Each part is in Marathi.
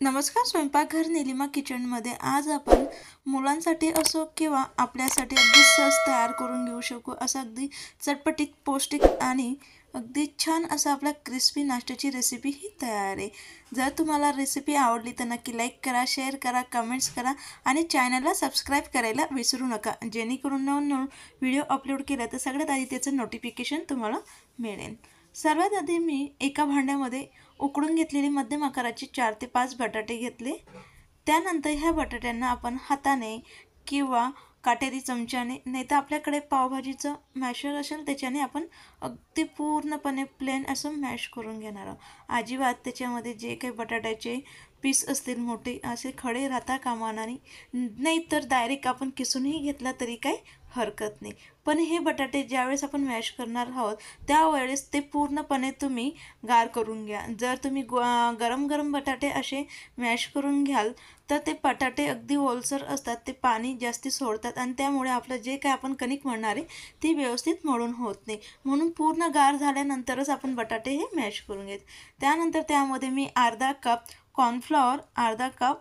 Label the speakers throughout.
Speaker 1: नमस्कार. स्वयंपाकघर निलिमा किचनमध्ये आज आपण मुलांसाठी असो किंवा आपल्यासाठी अगदी सहज तयार करून घेऊ शकू असं अगदी चटपटीत पौष्टिक आणि अगदी छान असं आपल्या क्रिस्पी नाश्त्याची रेसिपी ही तयार आहे. जर तुम्हाला रेसिपी आवडली तर नक्की लाईक करा, शेअर करा, कमेंट्स करा आणि चॅनलला सबस्क्राईब करायला विसरू नका, जेणेकरून नवनवीन व्हिडिओ अपलोड केला तर सगळ्यात आधी त्याचं नोटिफिकेशन तुम्हाला मिळेल. सर्वात आधी मी एका भांड्यामध्ये उकडून घेतलेली मध्यम आकाराचे 4 ते 5 बटाटे घेतले. त्यानंतर ह्या बटाट्यांना आपण हाताने किंवा काटेरी चमच्याने नाही तर आपल्याकडे पावभाजीचं मॅशर असेल त्याच्याने आपण अगदी पूर्णपणे प्लेन असं मॅश करून घेणार आहोत. अजिबात त्याच्यामध्ये जे काही बटाट्याचे पीस असतील मोठे असे खडे राहता कामा नाही तर डायरेक्ट आपण किसूनही घेतला तरी काही हरकत नाही. पण हे बटाटे ज्यावेळेस आपण मॅश करणार आहोत त्यावेळेस ते पूर्णपणे तुम्ही गार करून घ्या. जर तुम्ही गरम गरम बटाटे असे मॅश करून घ्याल तर ते बटाटे अगदी ओलसर असतात, ते पाणी जास्ती सोडतात आणि त्यामुळे आपलं जे काय आपण कणिक मळणार आहे ती व्यवस्थित मळून होत नाही. म्हणून पूर्ण गार झाल्यानंतरच आपण बटाटे हे मॅश करून घेत. त्यानंतर त्यामध्ये मी अर्धा कप कॉर्नफ्लॉवर, अर्धा कप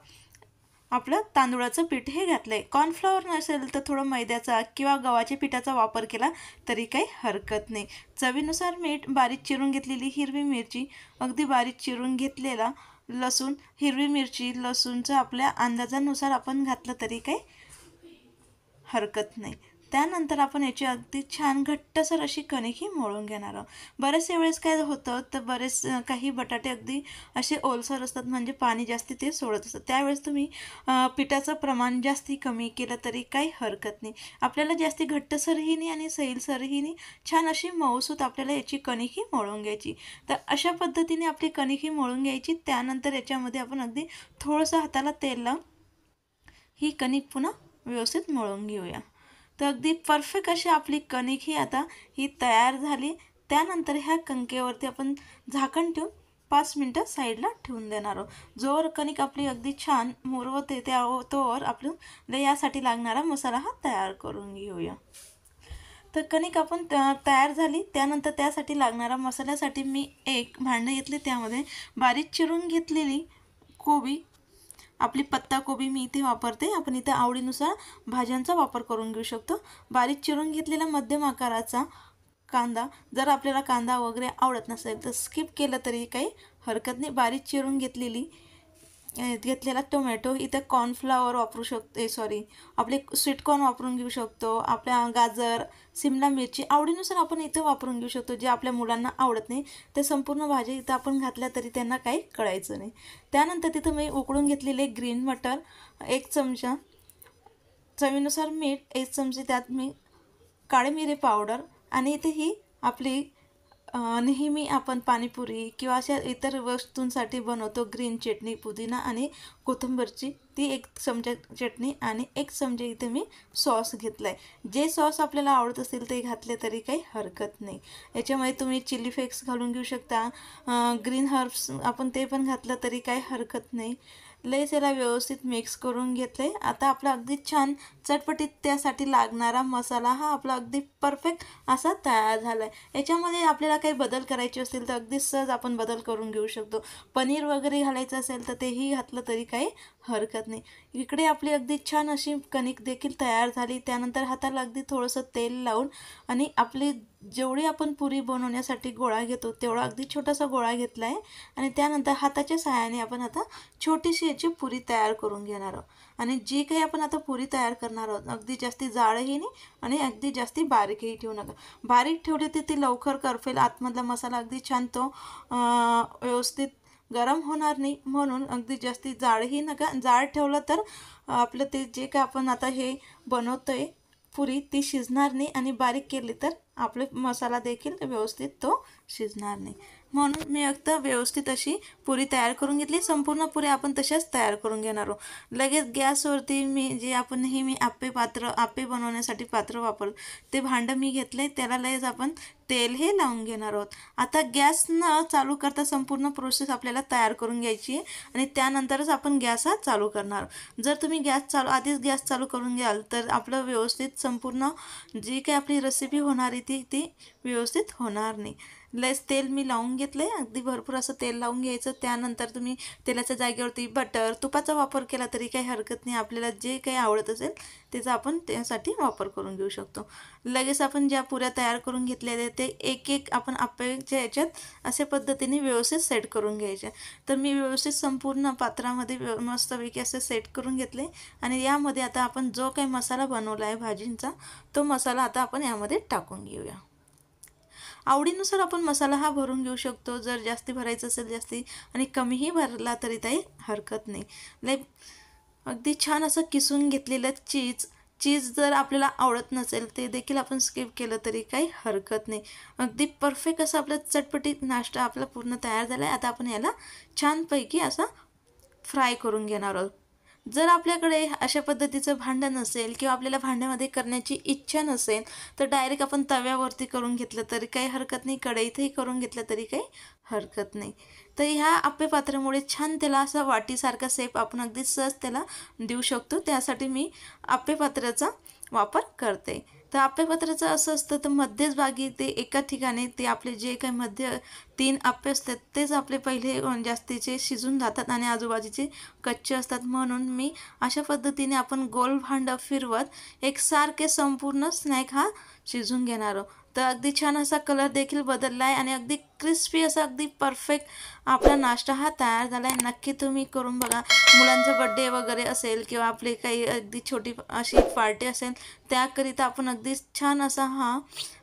Speaker 1: आपलं तांदूळाचं पीठ हे घातलं आहे. कॉर्नफ्लॉवर नसेल तर थोडं मैद्याचा किंवा गव्हाच्या पिठाचा वापर केला तरी काही हरकत नाही. चवीनुसार मीठ, बारीक चिरून घेतलेली हिरवी मिरची, अगदी बारीक चिरून घेतलेला लसूण, हिरवी मिरची लसूणचं आपल्या अंदाजानुसार आपण घातलं तरी काही हरकत नाही. त्यानंतर आपण याची अगदी छान घट्टसर अशी कणिक मळून घेणार आहोत. बरेचसे वेळेस काय होतं तर काही बटाटे अगदी असे ओलसर असतात, म्हणजे पाणी जास्ती ते सोडत असतात. त्यावेळेस तुम्ही पिठाचं प्रमाण जास्ती कमी केलं तरी काही हरकत नाही. आपल्याला जास्ती घट्टसरही नाही आणि सैलसरही नाही, छान अशी मऊसूत आपल्याला याची कणिक मळून घ्यायची. तर अशा पद्धतीने आपली कणिक मळून घ्यायची. त्यानंतर याच्यामध्ये आपण अगदी थोडंसं हाताला तेल लावून ही कणिक पुन्हा व्यवस्थित मळून घेऊया. तर अगदी परफेक्ट अशी आपली कणिक आता तयार झाली. त्यानंतर ह्या कणकेवरती आपण झाकण ठेवून 5 मिनटं साईडला ठेवून देणार आहोत. जोवर कणिक आपली अगदी छान मुरवते तोवर आपल्याला यासाठी लागणारा मसाला हा तयार करून घेऊया. तर कणिक आपण तयार झाली. त्यानंतर त्यासाठी लागणारा मसाल्यासाठी मी एक भांडं घेतले. त्यामध्ये बारीक चिरून घेतलेली कोबी, आपली पत्ताकोबी मी इथे वापरते, आपण इथे आवडीनुसार भाज्यांचा वापर करून घेऊ शकतो. बारीक चिरून घेतलेला मध्यम आकाराचा कांदा, जर आपल्याला कांदा वगैरे आवडत नसेल तर स्किप केलं तरी काही हरकत नाही. बारीक चिरून घेतलेला टोमॅटो, इथे कॉर्नफ्लॉवर वापरू शकतो, आपले स्वीटकॉर्न वापरून घेऊ शकतो. आपल्या गाजर, शिमला मिरची आवडीनुसार आपण इथे वापरून घेऊ शकतो. जे आपल्या मुलांना आवडत नाही ते संपूर्ण भाज्या इथं आपण घातल्या तरी त्यांना काही कळायचं नाही. त्यानंतर तिथं मी उकडून घेतलेले ग्रीन मटर 1 चमचा, चवीनुसार मीठ 1 चमचे, त्यात मी काळे मिरे पावडर आणि इथे ही आपली नेहमी आपण पाणीपुरी किंवा अशा इतर वस्तूंसाठी बनवतो ग्रीन चटणी, पुदिना आणि कोथिंबीरची ती 1 चमचा चटणी आणि 1 चमचा इथे मी सॉस घेतला आहे. जे सॉस आपल्याला आवडत असेल ते घातले तरी काही हरकत नाही. याच्यामध्ये तुम्ही चिली फ्लेक्स घालून घेऊ शकता, ग्रीन हर्ब्स आपण ते पण घातलं तरी काही हरकत नाही. लयच याला व्यवस्थित मिक्स करून घेतले. आता आपला अगदी छान चटपटीत त्यासाठी लागणारा मसाला हा आपला अगदी परफेक्ट असा तयार झाला आहे. याच्यामध्ये आपल्याला काही बदल करायचे असतील तर अगदी सहज आपण बदल करून घेऊ शकतो. पनीर वगैरे घालायचं असेल तर तेही घातलं तरी काही हरकत नाही. इकडे आपली अगदी छान अशी कणिक देखील तयार झाली. त्यानंतर हाताला अगदी थोडंसं तेल लावून आणि आपली जेवढी आपण पुरी बनवण्यासाठी गोळा घेतो तेवढा अगदी छोटासा गोळा घेतला आहे आणि त्यानंतर हाताच्या सहाय्याने आपण आता छोटीशी याची पुरी तयार करून घेणार आहोत. आणि जी काही आपण आता पुरी तयार करणार आहोत अगदी जास्ती जाडही नाही आणि अगदी जास्ती बारीकही ठेवू नका. बारीक ठेवली तर ती लवकर करपेल, आतमधला मसाला अगदी छान तो व्यवस्थित गरम होणार नाही. म्हणून अगदी जास्ती जाडही नका. जाड ठेवलं तर आपलं ते जे काय आपण आता हे बनवतोय पुरी ती शिजणार नाही आणि बारीक केली तर आपले मसाला देखील व्यवस्थित तो शिजणार नाही. म्हणून मी आता व्यवस्थित अशी पुरी तयार करून घेतली. संपूर्ण पुरी आपण तशाच तयार करून घेणार आहोत. लगेच गॅसवरती मी जे आपण नेहमी आप्पे बनवण्यासाठी पात्र वापरतो ते भांडं मी घेतले. त्याला लगेच आपण तेल हे लावून घेणार आहोत। आता गॅस न चालू करता संपूर्ण प्रोसेस आपल्याला तयार करून घ्यायची आहे आणि त्यानंतरच आपण गॅस हा चालू करणार। जर तुम्ही आधीच गॅस चालू करून घ्याल तर आपलं व्यवस्थित संपूर्ण जी काही आपली रेसिपी होणार आहे ती व्यवस्थित होणार नाही। लस तेल मी लावून घेतलंय, अगदी भरपूर असं तेल लावून घ्यायचं। त्यानंतर तुम्ही तेलाच्या जागेवरती बटर तुपाचा वापर केला तरी काही हरकत नाही, आपल्याला जे काही आवडत असेल त्याचा आपण त्यासाठी वापर करून घेऊ शकतो। लगेच आपण ज्या पुऱ्या तयार करून घेतलेल्या ते एक एक आपण आप्याच्या याच्यात अशा पद्धतीने व्यवस्थित सेट करून घ्यायचे। तर मी व्यवस्थित संपूर्ण पात्रामध्ये मस्तपैकी असे सेट करून घेतले आणि यामध्ये आता आपण जो काही मसाला बनवला आहे भाजींचा तो मसाला आता आपण यामध्ये टाकून घेऊया। आवडीनुसार आपण मसाला हा भरून घेऊ शकतो, जर जास्ती भरायचं असेल जास्ती आणि कमीही भरला तरी काही हरकत नाही। अगदी छान असं किसून घेतलेलं चीज जर आपल्याला आवडत नसेल ते देखील आपण स्किप केलं तरी काही हरकत नाही। अगदी परफेक्ट असं आपला चटपटीत नाश्ता आपला पूर्ण तयार झाला आहे। आता आपण याला छानपैकी असा फ्राय करून घेणार आहोत। जर आपल्याकडे अशा पद्धतीचं भांडं नसेल किंवा आपल्याला भांड्यामध्ये करण्याची इच्छा नसेल तर डायरेक्ट आपण तव्यावरती करून घेतलं तरी काही हरकत नाही, कढईतही करून घेतलं तरी काही हरकत नाही। तर ह्या आप्पे पात्रामुळे छान त्याला असा वाटीसारखा शेप आपण अगदी सहज त्याला देऊ शकतो, त्यासाठी मी आप्पे पात्राचा वापर करते। तर आप्पे पात्राचं असं असतं तर मध्यच भागी ते एका ठिकाणी ते आपले जे काही मध्य 3 आप्पे असतात तेच आपले पहिले जास्तीचे शिजून जातात आणि आजूबाजूचे कच्चे असतात, म्हणून मी अशा पद्धतीने आपण गोल भांडं फिरवत एकसारखे संपूर्ण स्नॅक हा शिजून घेणार आहोत। तर अगदी छान असा कलर देखील बदलला आहे आणि अगदी क्रिस्पी असा अगदी परफेक्ट आपला नाश्ता हा तयार झाला आहे। नक्की तुम्ही करून बघा। मुलांचा बड्डे वगैरे असेल किंवा आपले काही अगदी छोटी अशी पार्टी असेल त्याकरिता आपण अगदी छान असा हा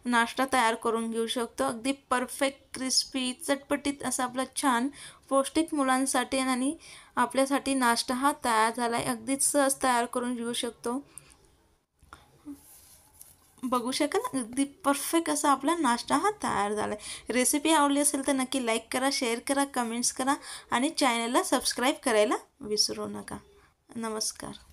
Speaker 1: नाश्ता तयार करून घेऊ शकतो। अगदी परफेक्ट क्रिस्पी चटपटीत असा आपला छान पौष्टिक मुलांसाठी आणि आपल्यासाठी नाश्ता हा तयार झाला आहे। अगदीच सहज तयार करून घेऊ शकतो, बघू शकाल अगदी परफेक्ट असा आपला नाश्ता हा तयार झाला आहे। रेसिपी आवडली असेल तर नक्की लाईक करा, शेअर करा, कमेंट्स करा आणि चॅनलला सबस्क्राईब करायला विसरू नका। नमस्कार।